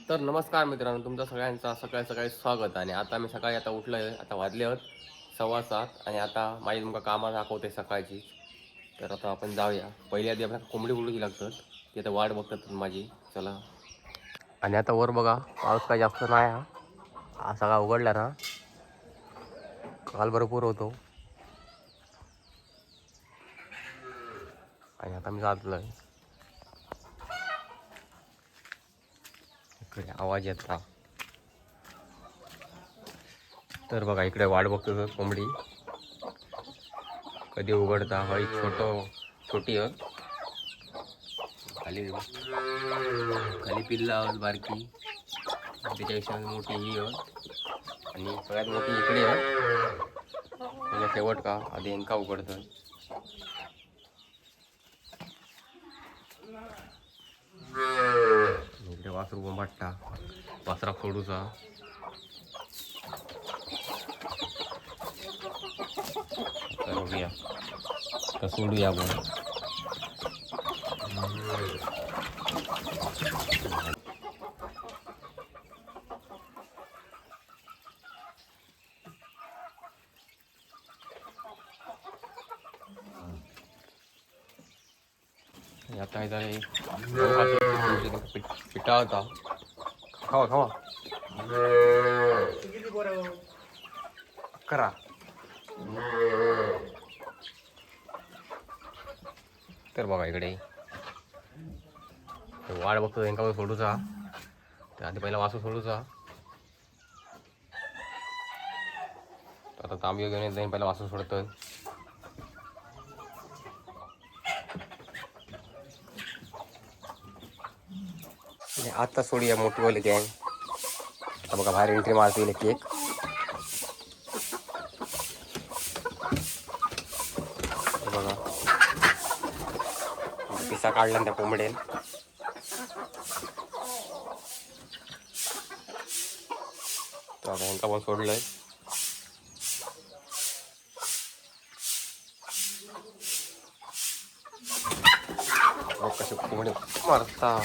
तर नमस्कार मित्रांनो, तुमचं सगळ्यांचं सकाळी सकाळी स्वागत. आणि आता मी सकाळी उठलो आहे. आता वाजले आहेत 6:15 आणि आता माझी तुमका कामं दाखवते सकाळची. तर आता आपण जाऊया. पहिली आधी आपल्याला कोंबडी उडकी लागतात, ती आता वाट बघतात माझी. चला. आणि आता वर बघा, पाऊस काय जास्त नाही हा सगळा उघडला ना, काल भरपूर होतो. आणि आता मी जातलोय इकडे, आवाज येता. तर बघा इकडे वाट बघतो कोंबडी कधी उघडता. हा एक छोटी आहे, खाली खाली पिल्ला आहोत बारकी, त्याच्यापेक्षा मोठी ही आहे. आणि सगळ्यात मोठी इकडे आहे, म्हणजे शेवट का आधी यांका उघडतं. इकडे वासरू गोंबाटता, वासरा फोडूचा. बघूया तर सोडूया आपण. आता हे पिठा होता, खावा खावा करा. तर बघा इकडे वाढ बघतो त्यांना सोडूचा. तर आधी पहिला वासू सोडूचा. आता तांबी घेऊन येत पहिला वासू सोडतोय. आता सोडूया मोठी वाली गँग. आता बघा बाहेर एंट्री मारते केक. बघा पिसा काढला त्या कोंबडेन. तर आता यांका पण सोडलंय. कसे कोंबडे मारता,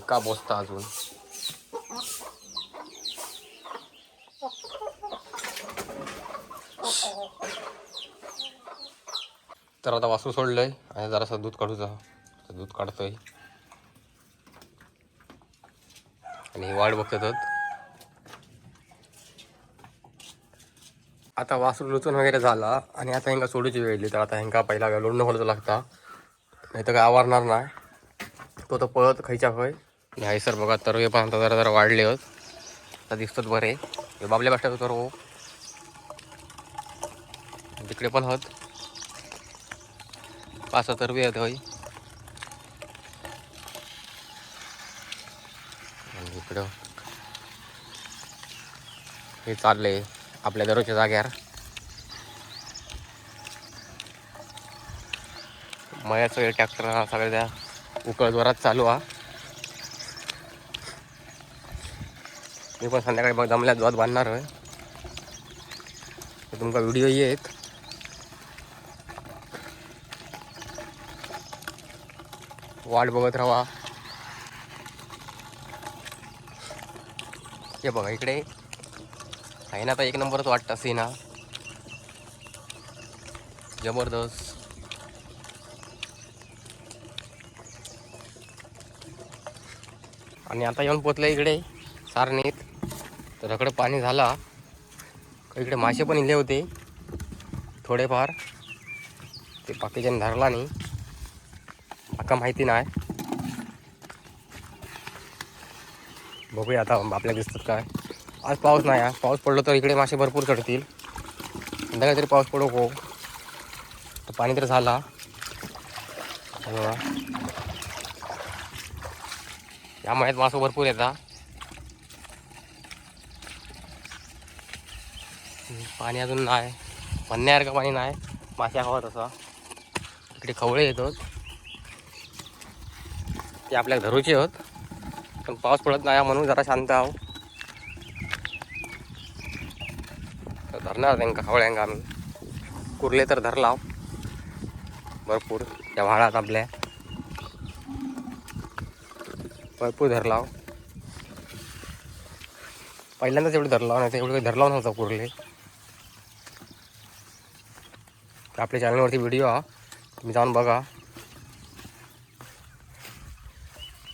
का बसता अजून. तर आता वासरू सोडलंय आणि जरासं दूध काढूचा. दूध काढतोय आणि वाट बघतात. आता वासरू लुचून वगैरे झाला आणि आता ह्यांका सोडूची वेळ येईल. तर आता ह्यांका पहिला लोणं खोलायचं लागता, नाही तर काय आवरणार नाही. तो तर पळत खायच्या खय. नाही सर बघा, तरवे पण आता जरा जरा वाढले आहेत. आता दिसतात बरे बाबल्या बाष्ट्याचं तर हो, तिकडे पण आहेत 5-6 तरवे आहेत होय. आणि इकडं हे चाललंय आपल्या दररोजच्या जाग्यावर. मयाचं ट्रॅक्टर सगळ्या उकळ जोरात चालू हा. मी पण संध्याकाळी बघ जमल्यात जोत बांधणार आहे. तुमका व्हिडिओ येत. वाट बघत राहा. हे बघा इकडे आहे ना, आता एक नंबरच वाटतं सीना जबरदस्त. आणि आता येऊन पोचलं इकडे सारणीत. तर इकडे पाणी झाला, इकडे मासे पण इले होते थोडेफार. ते बाकीच्याने धरला नाही, माका माहिती नाही. बघूया आता आपल्याला दिसतात काय. आज पाऊस नाही, पाऊस पडलो तर इकडे मासे भरपूर चढतील. संध्याकाळी तरी पाऊस पडो हो, तर पाणी तर झाला. या महिन्यात मासे भरपूर येतात. पाणी अजून नाही, म्हणण्यासारखं पाणी नाही. मासे हवा तसा इकडे खवळे येतात, ते आपल्या धरूचे होत. पण पाऊस पडत नाही म्हणून जरा शांत आहो. तर धरणार त्यांना खवळ्यांका आम्ही. कुर्ले तर धरला भरपूर त्या व्हाळात आपल्या. भरपूर धरला. पहिल्यांदाच एवढं धरला नाही तर एवढं काही धरला नव्हता कुर्ले. आपल्या चॅनलवरती व्हिडिओ हा, तुम्ही जाऊन बघा.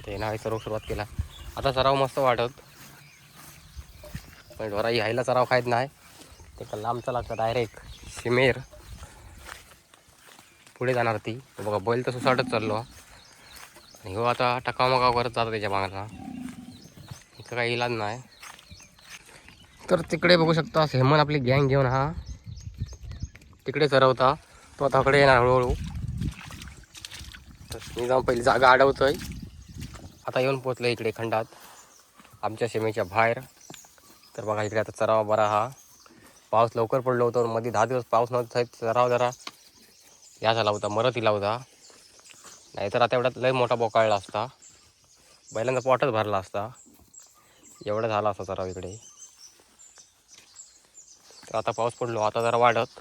ते ना सर्व सुरुवात केला. आता सराव मस्त वाटत, पण ढोरा यायला सराव खायत नाही. ते का लांबचा लागतं डायरेक्ट शिमेर पुढे जाणार ती. बघा बैल तर सुसाटच चाललो आणि हो आता टकामका करत जातो त्याच्या मागाला. इथं काही इलाज नाही. तर तिकडे बघू शकता हेमन आपली गँग घेऊन हा तिकडे चरवता. तो आता कडे येणार हळूहळू. तर मी जाऊन पहिली जागा अडवतोय. आता येऊन पोचलो इकडे खंडात आमच्या सीमेच्या बाहेर. तर बघा इकडे आता चराव बरा हा. पाऊस लवकर पडलो होतो, मध्ये 10 दिवस पाऊस नव्हता. चराव जरा या झाला होता, मरत इला होता. नाहीतर आता एवढ्यात लय मोठा बोकाळला असता, बैलांचा पोटच भरला असता. एवढं झाला असता चराव इकडे. तर आता पाऊस पडलो, आता जरा वाढत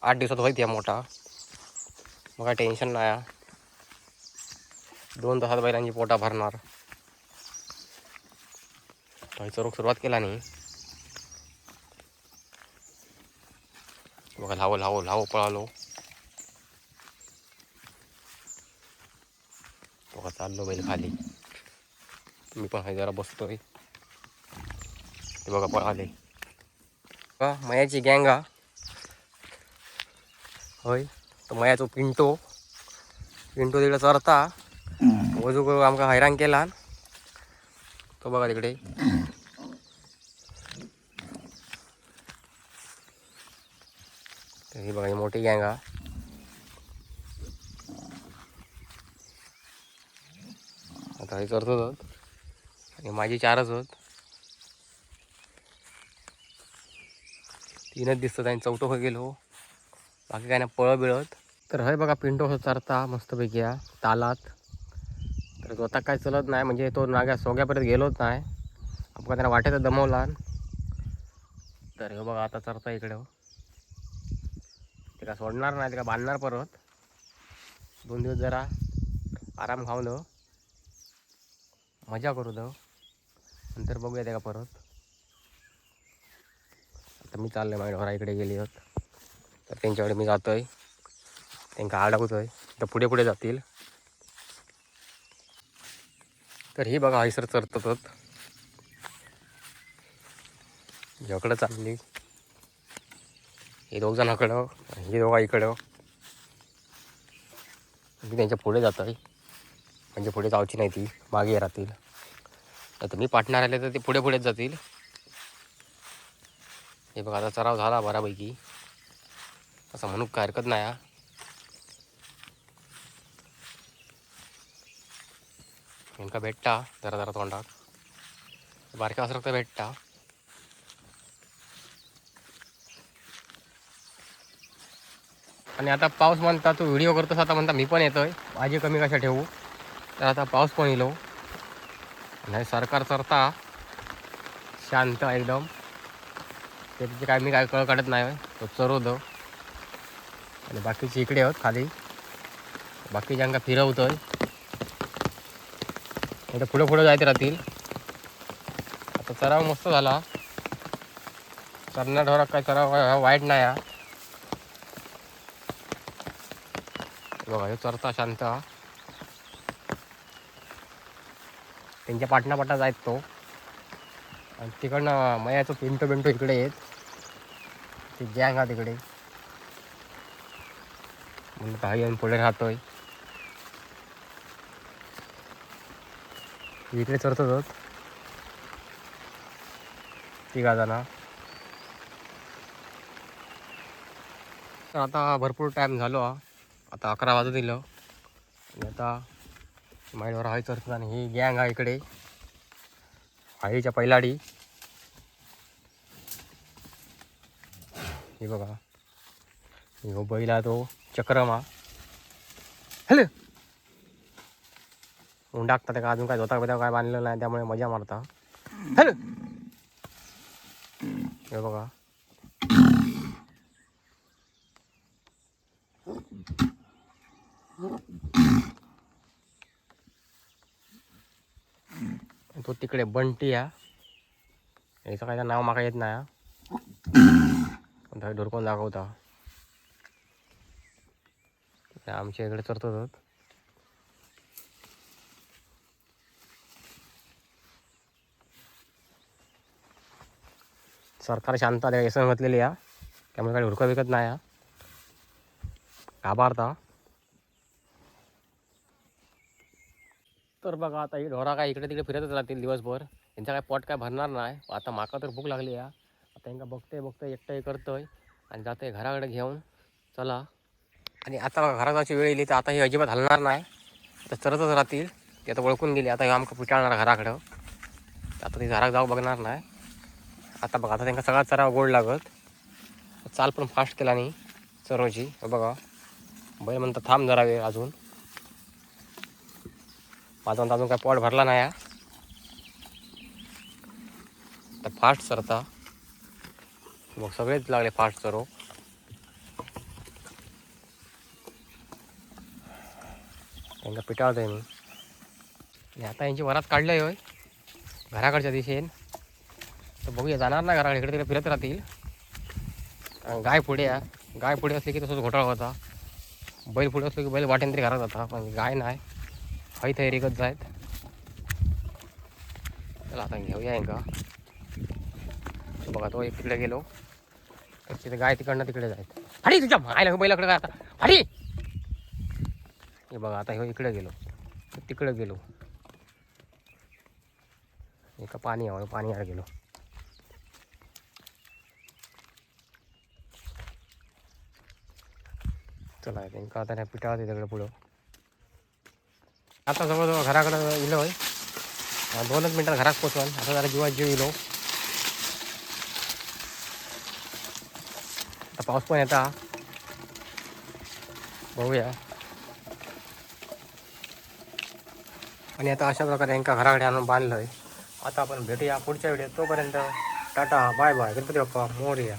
8 दिवसात होईत या मोठा. मग काय टेन्शन नाही. 2 तासात बैलांची पोटा भरणार. चरूक सुरुवात केला नाही. बघा लावो लावो लावो पळालो. बघा चाललो बैल खाली. मी पण जरा बसतोय. ते बघा पळाले. बघा मयाची गँग हा होय. तो मयाचो पिंटो तिकडे चरता. वजू आमका हैराण केला. तो बघा तिकडे. ही बघा ही मोठी गँग हा. आता हे चरतोच होत आणि माझी 4च होत. 3च दिसतात आणि 4थं गेलो. बाकी काय ना पळ बिळत. तर हय बघा पिंटो चरता मस्तपैकी या तालात. तर तो आता काय चलत नाही, म्हणजे तो नाग्या सोग्यापर्यंत गेलोच नाही. आपण त्याला वाटेत दमवला. तर हे बघा आता चरता इकडे. ते का सोडणार नाही, ते का बांधणार परत. 2 दिवस जरा आराम खाऊ दो, मजा करू दो, नंतर बघूया ते का परत. आता मी चाललोय माझ्या ढोरा इकडे गेली होत. तर त्यांच्याकडे मी जातोय, त्यांना अडवतोय. तर पुढे पुढे जातील. तर ही बघा हैसर चरतत इकडं चालली. हे 2 जणांकडं, हे दोघा इकडं. मी त्यांच्या पुढे जातो आहे, म्हणजे पुढे जाऊची नाही, ती मागे राहतील. आता मी पार्टनर आले तर ते पुढे पुढेच जातील. हे बघा आता चराव झाला बऱ्यापैकी, असं म्हणून काय हरकत नाही. नेमका भेटता जरा जरा तोंडात बारक्या असं तर भेटता. आणि आता पाऊस म्हणता तू व्हिडिओ करतोस, आता म्हणता मी पण येतोय, माझी कमी कशा ठेवू. तर आता पाऊस पण येलो नाही. सरकार चरता शांत एकदम. त्याची काय मी काय कळ काढत नाही. तो चरवतो आणि बाकीची इकडे आहोत खाली. बाकीच्यांका फिरवतोय. नाही तर पुढे पुढे जायचे राहतील. आता चराव मस्त झाला. चरण्या ढोरात काय चराव वाईट नाही. बघा हे चरता शांत. त्यांच्या पाटणापाटा जायत तो. आणि तिकडनं मयाचं पिंटो बिंटो इकडे येत. ती गँग हा तिकडे. म्हणून काही येऊन पुढे राहतोय. इकडे चरतोच तिघा जण. तर आता भरपूर टाईम झालो. आता 11 वाजून दिलं आणि आता माईडवर हाय चरतात. आणि ही गँग आहे इकडे हाईच्या पहिलाडी. हे बघा हो बैला तो चक्रमा. हॅलो ऊन टाकतात का अजून काय धोता बिता काय बांधलेलं नाही, त्यामुळे मजा मारता. हॅलो हे बघा तो तिकडे बंटी या याचं काय नाव माका येत नाही पण ढोरकोन दाखवता आमच्या इकडे चरतो. सरकार शांत येसन घातलेली या त्यामुळे काही हुडकं विकत नाही घाबारता. तर बघा आता ही ढोरा काय इकडे तिकडे फिरतच राहतील दिवसभर. यांचा काय पोट काय भरणार नाही. आता माका तर भूक लागली या. आता यांना बघते एकटं करतोय आणि जाते घराकडे घेऊन. चला आणि आता घरात जायची वेळ येईल तर आता ही अजिबात हलणार नाही. आता चरतच राहतील. ते आता ओळखून गेली. आता हे आमका पिटाळणार घराकडं. आता ती घरात जाऊ बघणार नाही. आता बघा आता त्यांना सगळा चराव गोड लागत. चाल पण फास्ट केला नाही चरोची. बघा बैल म्हणतात थांब जरा वेळ अजून. माझा अजून काय पोट भरला नाही. तर फास्ट सरता मग सगळेच लागले फास्ट चरो. त्यांना पिटाळतोय मी. आणि आता यांची वरात काढलंय होय घराकडच्या दिशेन. तर बघूया जाणार ना घराकडे इकडे तिकडे फिरत राहतील. गाय पुढे या. गाय पुढे असली की तसंच घोटाळा होता. बैल पुढे असलो की बैल वाटेन तरी घरात होता. पण गाय नाही हई तयारीकच जायत. चला आता घेऊया का. बघा तो एक तिकडे गेलो तर तिथे गाय तिकडनं तिकडे जायत. हडी तुझ्या मायला बैलाकडे काय आता हडी. हे बघा आता हे इकडे गेलो तिकडे गेलो. एका पाणी हवं पाणी यायला गेलो. चला त्यांना आता नाही पिटाळते तिकडे पुढं. आता जवळजवळ घराकडं इलो आहे. 2च मिनटात घरात पोचवाल. आता जरा जीवात जीव इलो. आता पाऊस पण येता बघूया. आणि आता अशा प्रकारे यांना घराकडे आणून बांधलं आहे. आता आपण भेटूया पुढच्या व्हिडिओत. तोपर्यंत tata bye bye. Ganpati Bappa Morya.